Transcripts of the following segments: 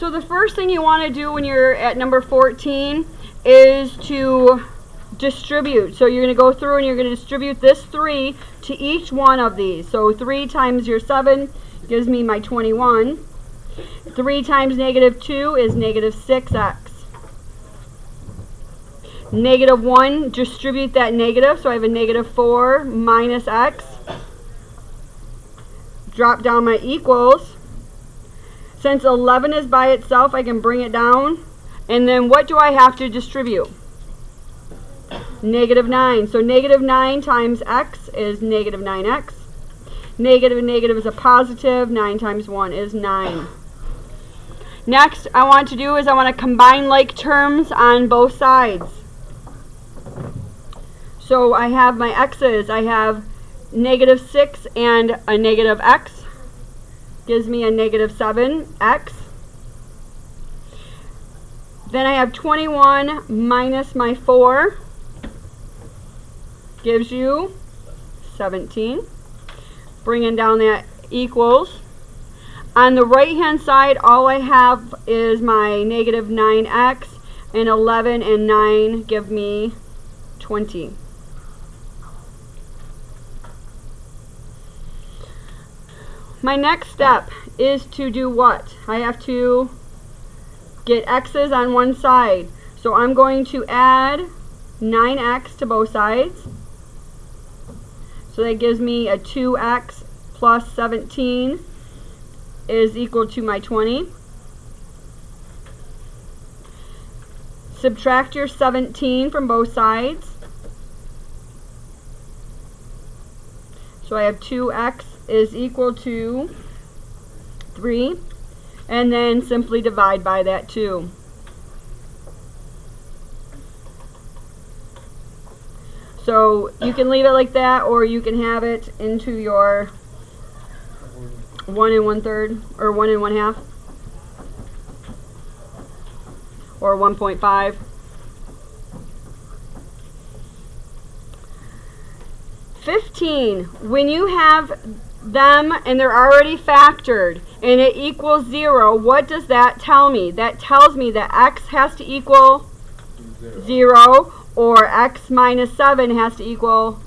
So the first thing you want to do when you're at number 14 is to distribute. So you're going to go through and you're going to distribute this 3 to each one of these. So 3 times your 7 gives me my 21. 3 times negative 2 is negative 6x. Negative 1, distribute that negative, so I have a negative 4 minus x. Drop down my equals. Since 11 is by itself, I can bring it down. And then what do I have to distribute? Negative 9. So negative 9 times x is negative 9x. Negative and negative is a positive. 9 times 1 is 9. Next, I want to do is I want to combine like terms on both sides. So I have my x's. I have negative 6 and a negative x. Gives me a negative 7x. Then I have 21 minus my 4. Gives you 17. Bringing down that equals. On the right hand side, all I have is my negative 9x, and 11 and 9 give me 20. My next step is to do what? I have to get x's on one side. So I'm going to add 9x to both sides. So that gives me a 2x plus 17 is equal to my 20. Subtract your 17 from both sides. So I have 2x is equal to 3. And then simply divide by that 2. So you can leave it like that, or you can have it into your 1 1/3 or 1 1/2 or 1.5. When you have them and they're already factored and it equals 0, what does that tell me? That tells me that x has to equal 0, or x minus 7 has to equal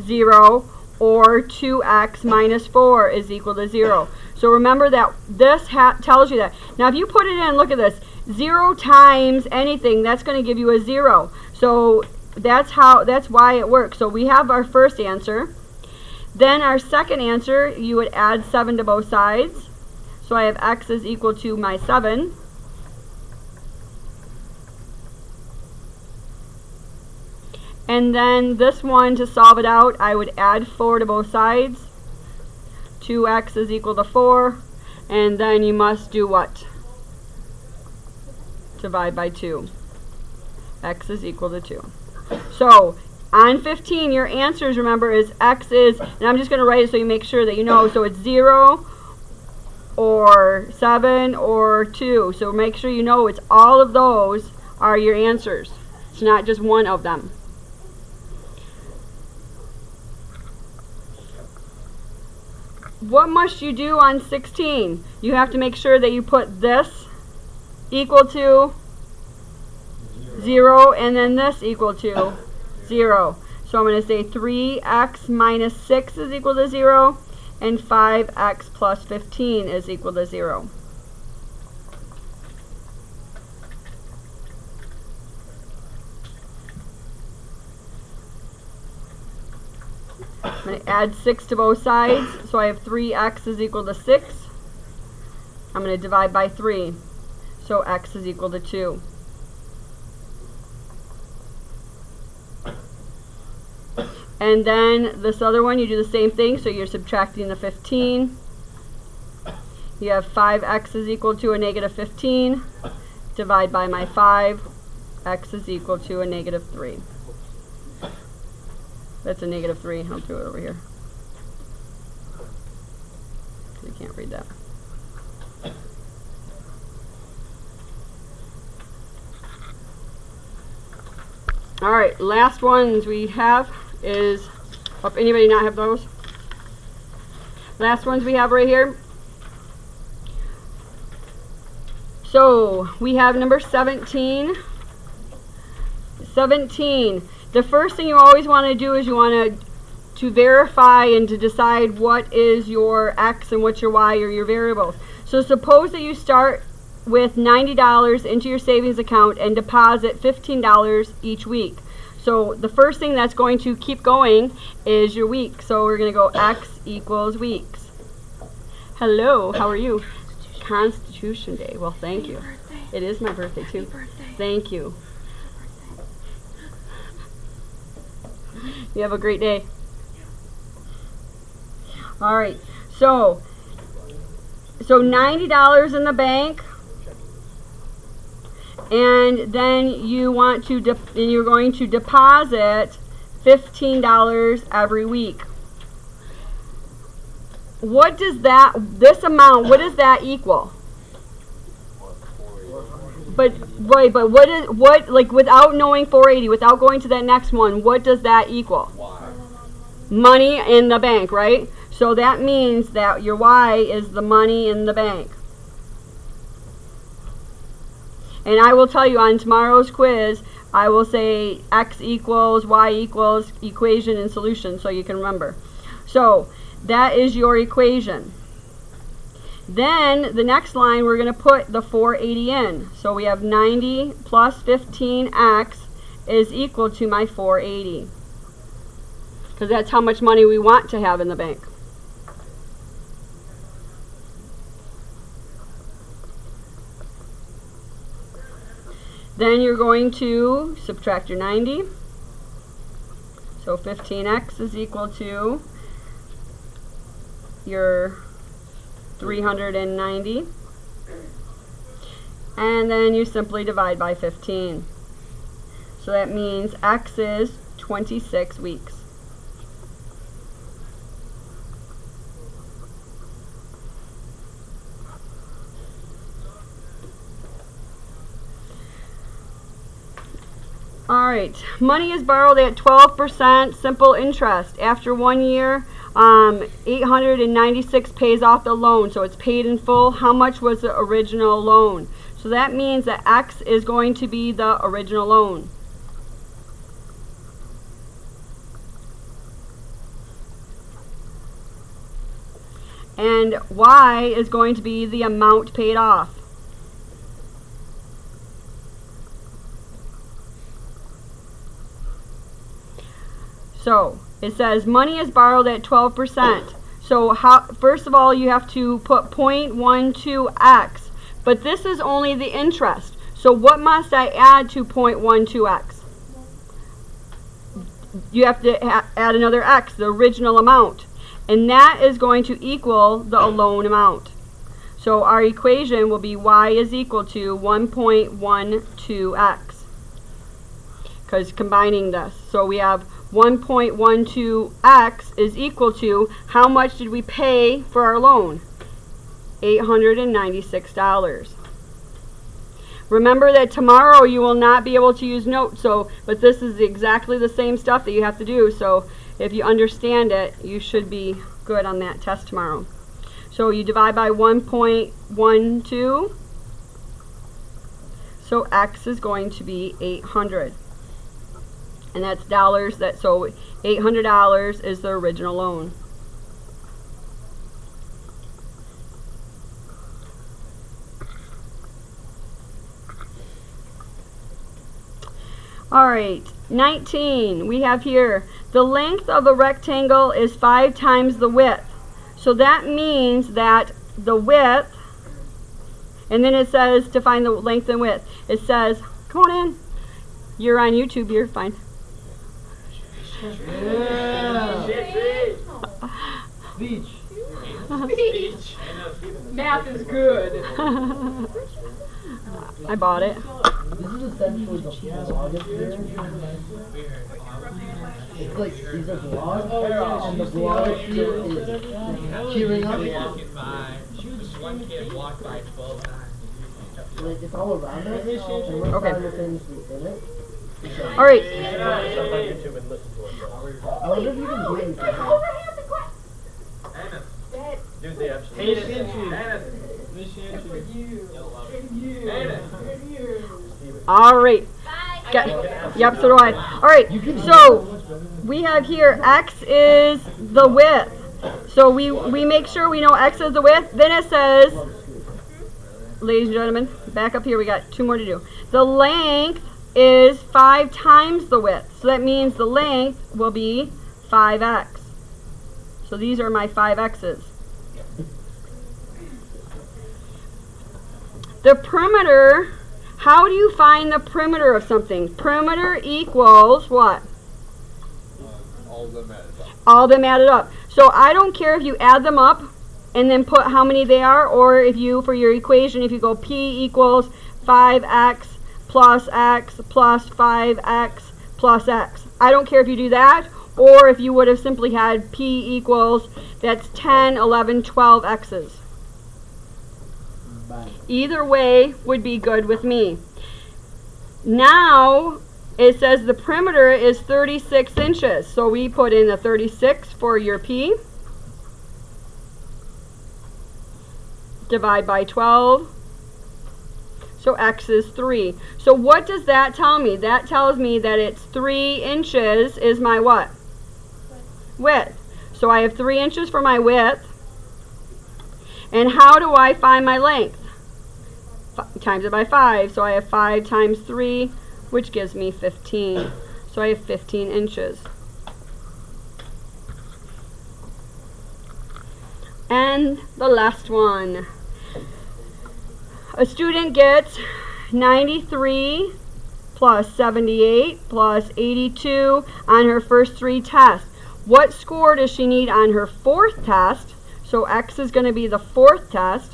0, or 2x minus 4 is equal to 0. So remember that this tells you that. Now if you put it in, look at this, 0 times anything, that's going to give you a 0. So that's why it works. So we have our first answer. Then our second answer, you would add 7 to both sides. So I have x is equal to my 7. And then this one, to solve it out, I would add 4 to both sides. 2x is equal to 4. And then you must do what? Divide by 2. X is equal to 2. So on 15, your answers, remember, is x is, and I'm just going to write it so you make sure that you know, so it's 0 or 7 or 2. So make sure you know it's all of those are your answers. It's not just one of them. What must you do on 16? You have to make sure that you put this equal to 0 and then this equal to 0. So I'm going to say 3x minus 6 is equal to 0 and 5x plus 15 is equal to 0. I'm going to add 6 to both sides, so I have 3x is equal to 6. I'm going to divide by 3, so x is equal to 2. And then this other one, you do the same thing, so you're subtracting the 15. You have 5x is equal to a negative 15. Divide by my 5, x is equal to a negative 3. That's a negative 3. I'll do it over here. You can't read that. Alright, last ones we have is, anybody not have those? Last ones we have right here. So we have number 17. 17. The first thing you always want to do is you want to verify and to decide what is your X and what's your Y or your variables. So suppose that you start with $90 into your savings account and deposit $15 each week. So the first thing that's going to keep going is your week. So we're going to go X equals weeks. Hello, how are you? Constitution Day. Well, thank you. It is my birthday too. Thank you. You have a great day. All right. So $90 in the bank, and then you want to you're going to deposit $15 every week. What does this amount, what does that equal? But like without knowing 480, without going to that next one, what does that equal? Money in the bank, right? So that means that your Y is the money in the bank. And I will tell you on tomorrow's quiz, I will say X equals, Y equals, equation and solution, so you can remember. So that is your equation. Then the next line we're going to put the 480 in. So we have 90 plus 15x is equal to my 480. Because that's how much money we want to have in the bank. Then you're going to subtract your 90. So 15x is equal to your 390. And then you simply divide by 15. So that means X is 26 weeks. Alright, money is borrowed at 12% simple interest. After 1 year, 896 pays off the loan, so it's paid in full. How much was the original loan? So that means that X is going to be the original loan. And Y is going to be the amount paid off. So it says money is borrowed at 12%. So first of all, you have to put 0.12x. But this is only the interest. So what must I add to 0.12x? You have to add another x, the original amount. And that is going to equal the loan amount. So our equation will be y is equal to 1.12x. Because combining this. So we have 1.12x is equal to, how much did we pay for our loan? $896. Remember that tomorrow you will not be able to use notes, but this is exactly the same stuff that you have to do. So if you understand it, you should be good on that test tomorrow. So you divide by 1.12. So x is going to be 800. And that's dollars, so $800 is the original loan. Alright, 19. We have here, the length of the rectangle is 5 times the width. So that means that the width, and then it says to find the length and width. It says, come on in. You're on YouTube, you're fine. Yeah. Speech. Speech. Math is good. I bought it. This is essentially the vlog up here. It's like these are vlogs, and the vlog up here is cheering up. One kid walked by 12 times. Like it's all around us, and we're trying to finish in it. All right. I wonder if you can do anything. Pay attention. All right. Yep, so do I. All right, so we have here x is the width. So we make sure we know x is the width. Then it says, ladies and gentlemen, back up here, we got 2 more to do. The length is 5 times the width. So that means the length will be 5x. So these are my 5x's. The perimeter, how do you find the perimeter of something? Perimeter equals what? All of them added up. All of them added up. So I don't care if you add them up and then put how many they are, or if you, for your equation, if you go P equals 5x plus x plus 5x plus x. I don't care if you do that, or if you would have simply had P equals, that's 10, 11, 12 x's. Either way would be good with me. Now, it says the perimeter is 36 inches. So we put in the 36 for your P. Divide by 12. So x is 3. So what does that tell me? That tells me that it's 3 inches is my what? Width. So I have 3 inches for my width. And how do I find my length? Times it by 5. So I have 5 times 3, which gives me 15. So I have 15 inches. And the last one. A student gets 93 plus 78 plus 82 on her first 3 tests. What score does she need on her 4th test? So x is going to be the 4th test.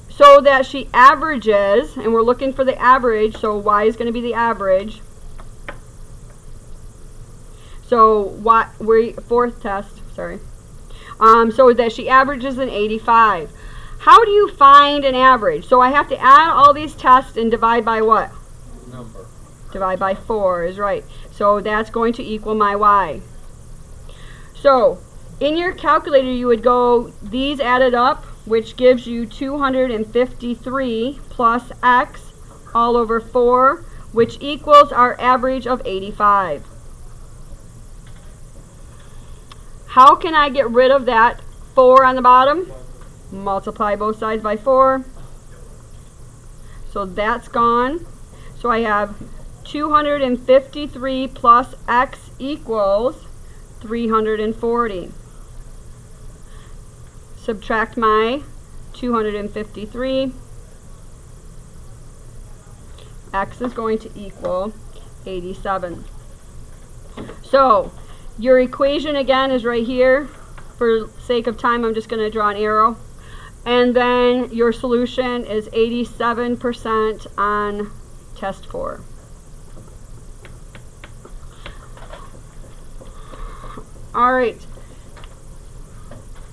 So that she averages, and we're looking for the average, so y is going to be the average. So we're 4th test, sorry. So that she averages an 85. How do you find an average? So I have to add all these tests and divide by what? Number. Divide by 4 is right. So that's going to equal my y. So in your calculator you would go, these added up, which gives you 253 plus x all over 4, which equals our average of 85. How can I get rid of that 4 on the bottom? Multiply both sides by 4. So that's gone. So I have 253 plus x equals 340. Subtract my 253. X is going to equal 87. So your equation again is right here. For sake of time, I'm just going to draw an arrow. And then your solution is 87% on test 4. All right.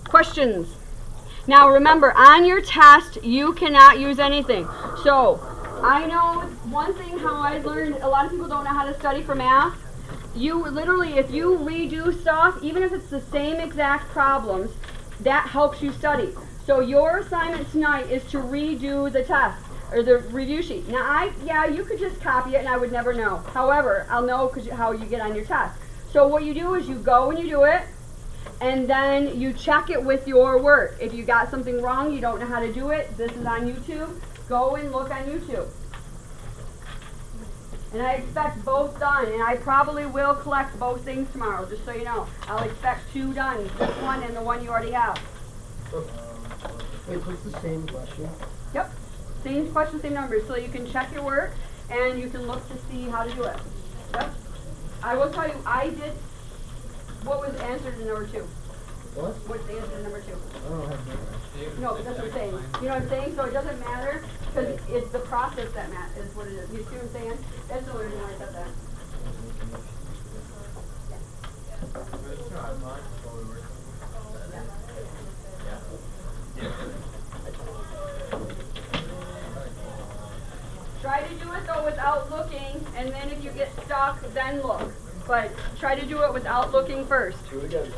Questions? Now remember, on your test, you cannot use anything. So I know one thing how I learned, a lot of people don't know how to study for math. You literally, if you redo stuff, even if it's the same exact problems, that helps you study. So your assignment tonight is to redo the test, or the review sheet. Now you could just copy it and I would never know. However, I'll know how you get on your test. So what you do is you go and you do it, and then you check it with your work. If you got something wrong, you don't know how to do it, this is on YouTube. Go and look on YouTube. And I expect both done, and I probably will collect both things tomorrow, just so you know. I'll expect 2 done, this one and the one you already have. Wait, what's the same question? Yep, same question, same numbers, so you can check your work, and you can look to see how to do it. Yep. I will tell you, I did, what was answered in number 2? What? What's the answer to number 2? I don't have that. No, that's what I'm saying. You know what I'm saying? So it doesn't matter, because it's the process that matters, is what it is. You see what I'm saying? That's the only reason why I said that. Try to do it though without looking, and then if you get stuck, then look. But try to do it without looking first. Do it again.